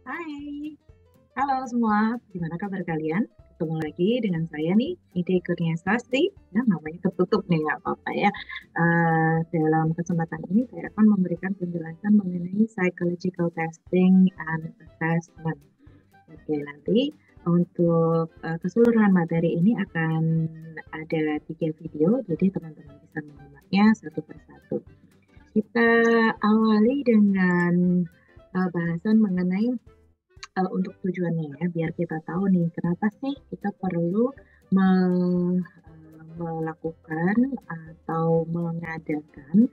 Hai, halo semua, gimana kabar kalian? Ketemu lagi dengan saya nih, Ide Kurniasasti, ya namanya ketutup nih, nggak apa-apa ya. Dalam kesempatan ini saya akan memberikan penjelasan mengenai psychological testing and assessment. Oke, nanti untuk keseluruhan materi ini akan ada 3 video, jadi teman-teman bisa menyimaknya satu persatu. Kita awali dengan bahasan mengenai untuk tujuannya ya, biar kita tahu nih kenapa sih kita perlu melakukan atau mengadakan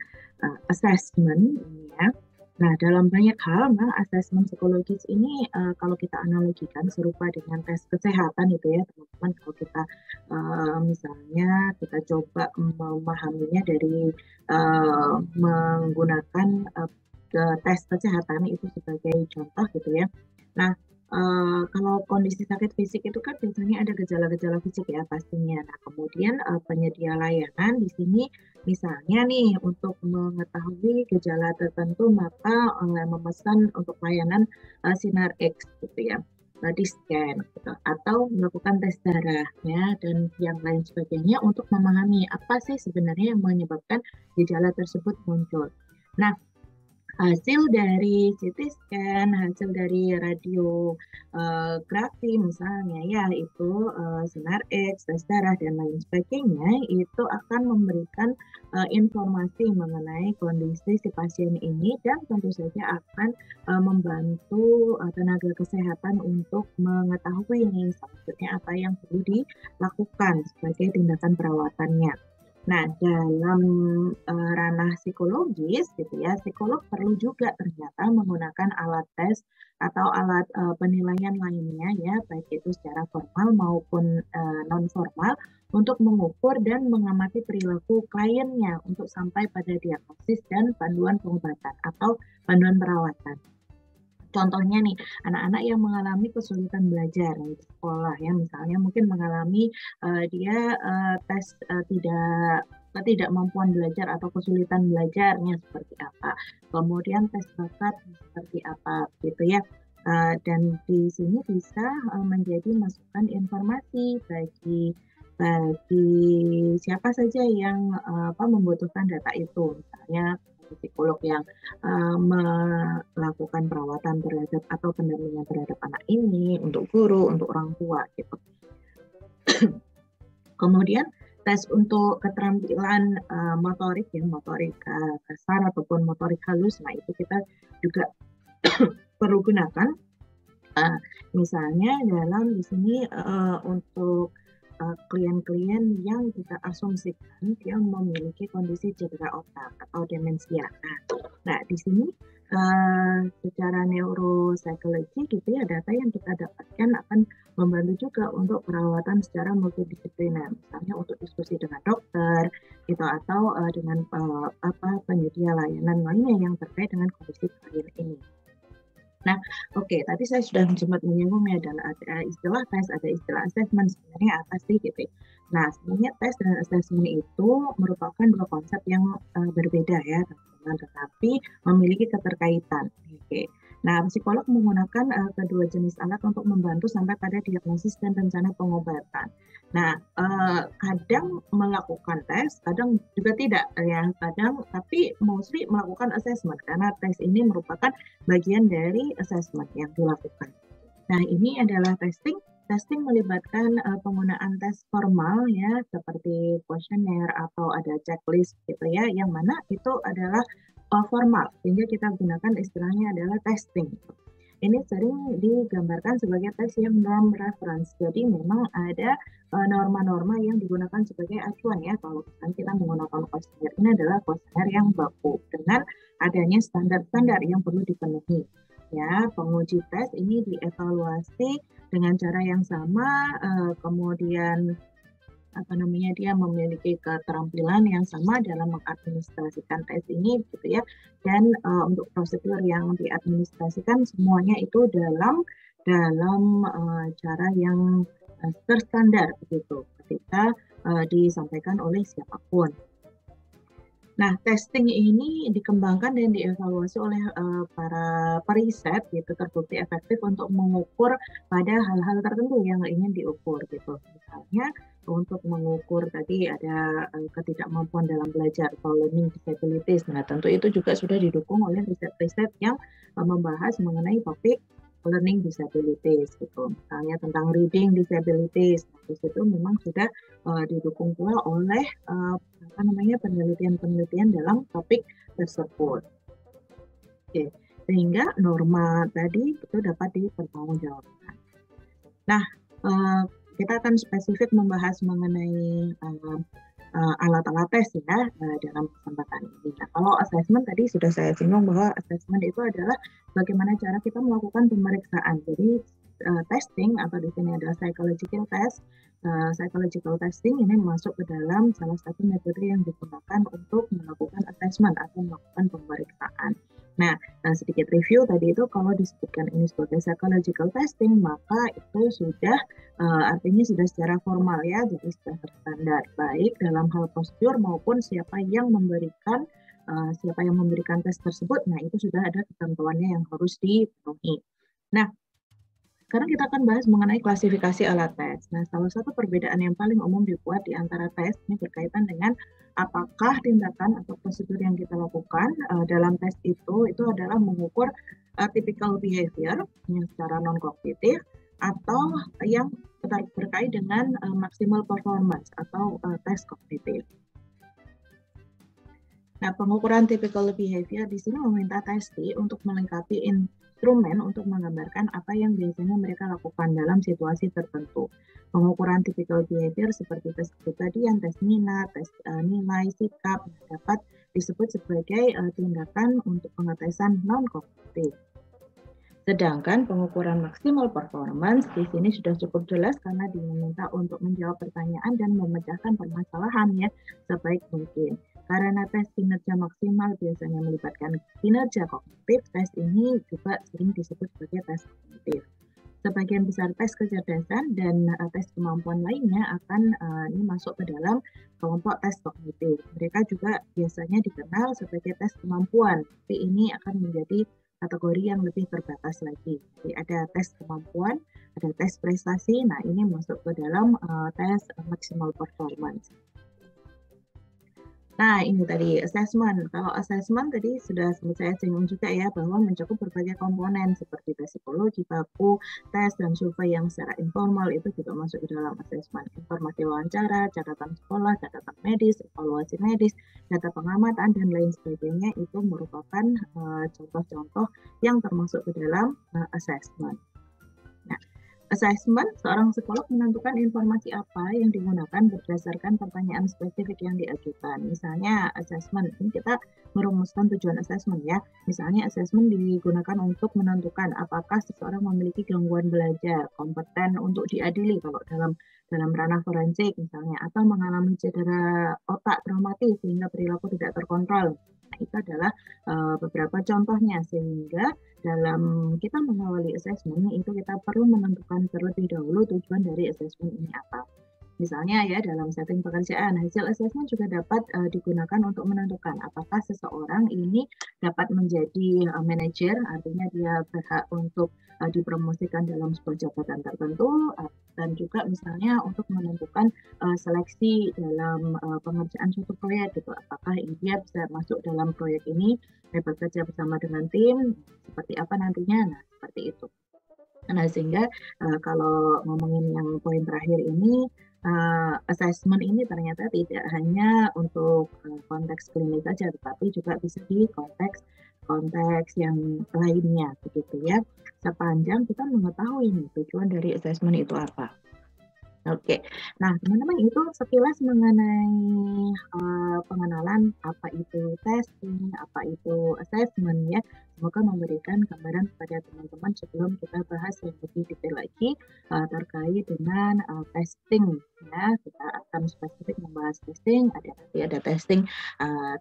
assessment ini ya. Nah, dalam banyak hal, memang asesmen psikologis ini kalau kita analogikan serupa dengan tes kesehatan itu ya, teman-teman. Kalau kita misalnya kita coba memahaminya dari menggunakan tes kesehatan itu sebagai contoh gitu ya. Nah, kalau kondisi sakit fisik itu kan biasanya ada gejala-gejala fisik ya pastinya. Nah, kemudian penyedia layanan di sini misalnya nih untuk mengetahui gejala tertentu maka memesan untuk layanan sinar X gitu ya, body scan gitu, atau melakukan tes darah ya dan yang lain sebagainya untuk memahami apa sih sebenarnya yang menyebabkan gejala tersebut muncul. Nah, hasil dari CT scan, hasil dari radiografi misalnya ya itu sinar X, tes darah dan lain sebagainya itu akan memberikan informasi mengenai kondisi si pasien ini dan tentu saja akan membantu tenaga kesehatan untuk mengetahui nih selanjutnya apa yang perlu dilakukan sebagai tindakan perawatannya. Nah, dalam ranah psikologis gitu ya, psikolog perlu juga ternyata menggunakan alat tes atau alat penilaian lainnya ya, baik itu secara formal maupun non formal untuk mengukur dan mengamati perilaku kliennya untuk sampai pada diagnosis dan panduan pengobatan atau panduan perawatan. Contohnya nih, anak-anak yang mengalami kesulitan belajar di sekolah ya, misalnya mungkin mengalami dia tes ketidakmampuan belajar atau kesulitan belajarnya seperti apa, kemudian tes bakat seperti apa gitu ya. Dan di sini bisa menjadi masukan informasi bagi siapa saja yang membutuhkan data itu, misalnya psikolog yang melakukan perawatan terhadap atau pendampingan terhadap anak ini, untuk guru, untuk orang tua gitu. Kemudian tes untuk keterampilan motorik ya, motorik kasar ataupun motorik halus, nah itu kita juga perlu gunakan. Misalnya dalam di sini untuk klien-klien yang kita asumsikan dia memiliki kondisi cedera otak atau demensia. Nah, di sini secara neuropsikologi gitu ya, data yang kita dapatkan akan membantu juga untuk perawatan secara multidisipliner, misalnya untuk diskusi dengan dokter gitu atau dengan penyedia layanan lainnya yang terkait dengan kondisi klien ini. Nah, oke, tadi saya sudah sempat menyinggung ya, dan ada istilah tes, ada istilah assessment, sebenarnya apa sih gitu. Nah, sebenarnya tes dan assessment itu merupakan dua konsep yang berbeda ya, teman-teman, tetapi memiliki keterkaitan. Oke. Nah, psikolog menggunakan kedua jenis alat untuk membantu sampai pada diagnosis dan rencana pengobatan. Nah, kadang melakukan tes, kadang juga tidak ya, kadang tapi mostly melakukan assessment karena tes ini merupakan bagian dari assessment yang dilakukan. Nah, ini adalah testing. Testing melibatkan penggunaan tes formal ya, seperti kuesioner atau ada checklist gitu ya, yang mana itu adalah formal, sehingga kita gunakan istilahnya adalah testing. Ini sering digambarkan sebagai tes yang norm reference. Jadi memang ada norma-norma yang digunakan sebagai acuan ya. Kalau kita menggunakan kuesioner, ini adalah kuesioner yang baku dengan adanya standar-standar yang perlu dipenuhi. Ya, penguji tes ini dievaluasi dengan cara yang sama, kemudian dia memiliki keterampilan yang sama dalam mengadministrasikan tes ini gitu ya, dan untuk prosedur yang diadministrasikan semuanya itu dalam cara yang terstandar begitu ketika disampaikan oleh siapapun. Nah, testing ini dikembangkan dan dievaluasi oleh para periset gitu, terbukti efektif untuk mengukur pada hal-hal tertentu yang ingin diukur gitu. Misalnya untuk mengukur tadi ada ketidakmampuan dalam belajar atau learning disabilities. Nah, tentu itu juga sudah didukung oleh riset-riset yang membahas mengenai topik learning disabilities gitu. Misalnya tentang reading disabilities. Nah, di situ memang sudah didukung pula oleh penelitian-penelitian dalam topik tersebut. Oke, sehingga norma tadi itu dapat dipertanggungjawabkan. Nah, kita akan spesifik membahas mengenai alat-alat tes ya dalam kesempatan ini. Nah, kalau assessment tadi sudah saya singgung bahwa assessment itu adalah bagaimana cara kita melakukan pemeriksaan. Jadi testing atau di sini ada psychological test. Psychological testing ini masuk ke dalam salah satu metode yang digunakan untuk melakukan assessment atau melakukan pemeriksaan. Nah, sedikit review tadi itu kalau disebutkan ini sebagai psychological testing, maka itu sudah artinya sudah secara formal ya, jadi sudah terstandar baik dalam hal prosedur maupun siapa yang memberikan tes tersebut. Nah, itu sudah ada ketentuannya yang harus dipenuhi. Nah, sekarang kita akan bahas mengenai klasifikasi alat tes. Nah, salah satu perbedaan yang paling umum dibuat di antara tes ini berkaitan dengan apakah tindakan atau prosedur yang kita lakukan dalam tes itu adalah mengukur typical behavior yang secara non-kognitif atau yang terkait dengan maximal performance atau tes kognitif. Nah, pengukuran typical behavior di sini meminta testi untuk melengkapi instrumen untuk menggambarkan apa yang biasanya mereka lakukan dalam situasi tertentu. Pengukuran typical behavior seperti tes kepribadian, tes minat, tes nilai, sikap dapat disebut sebagai tindakan untuk pengetesan non-kognitif. Sedangkan pengukuran maksimal performance di sini sudah cukup jelas karena diminta untuk menjawab pertanyaan dan memecahkan permasalahan ya sebaik mungkin. Karena tes kinerja maksimal biasanya melibatkan kinerja kognitif, tes ini juga sering disebut sebagai tes kognitif. Sebagian besar tes kecerdasan dan tes kemampuan lainnya akan ini masuk ke dalam kelompok tes kognitif. Mereka juga biasanya dikenal sebagai tes kemampuan, tapi ini akan menjadi kategori yang lebih terbatas lagi. Jadi ada tes kemampuan, ada tes prestasi. Nah, ini masuk ke dalam tes maximal performance. Nah, ini tadi assessment. Kalau assessment tadi sudah saya singgung juga ya, bahwa mencakup berbagai komponen seperti tes psikologi, baku, tes, dan survei yang secara informal itu juga masuk ke dalam assessment. Informasi wawancara, catatan sekolah, catatan medis, evaluasi medis, data pengamatan, dan lain sebagainya itu merupakan contoh-contoh yang termasuk ke dalam assessment. Nah, assessment, seorang psikolog menentukan informasi apa yang digunakan berdasarkan pertanyaan spesifik yang diajukan. Misalnya assessment, ini kita merumuskan tujuan assessment ya. Misalnya assessment digunakan untuk menentukan apakah seseorang memiliki gangguan belajar, kompeten untuk diadili kalau dalam ranah forensik misalnya, atau mengalami cedera otak traumatis sehingga perilaku tidak terkontrol. Nah, itu adalah beberapa contohnya, sehingga dalam kita mengawali assessment itu kita perlu menentukan terlebih dahulu tujuan dari assessment ini apa. Misalnya ya dalam setting pekerjaan, hasil assessment juga dapat digunakan untuk menentukan apakah seseorang ini dapat menjadi manajer, artinya dia berhak untuk dipromosikan dalam sebuah jabatan tertentu, dan juga misalnya untuk menentukan seleksi dalam pengerjaan suatu proyek gitu. Apakah dia bisa masuk dalam proyek ini, bekerja bersama dengan tim, seperti apa nantinya, nah seperti itu. Nah, sehingga kalau ngomongin yang poin terakhir ini, assessment ini ternyata tidak hanya untuk konteks klinis saja, tetapi juga bisa di konteks yang lainnya, begitu ya. Sepanjang kita mengetahui tujuan dari assessment itu apa. Oke, nah teman-teman itu sekilas mengenai pengenalan apa itu testing, apa itu assessment ya. Semoga memberikan gambaran kepada teman-teman sebelum kita bahas yang lebih detail lagi terkait dengan testing ya. Kita akan spesifik membahas testing, ada testing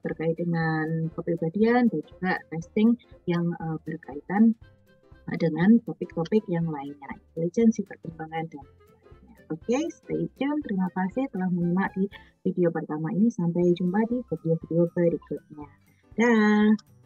terkait dengan kepribadian dan juga testing yang berkaitan dengan topik-topik yang lainnya, intelijensi, perkembangan dan lainnya. Oke, stay tune. Terima kasih telah menyimak di video pertama ini. Sampai jumpa di video-video berikutnya. Dah.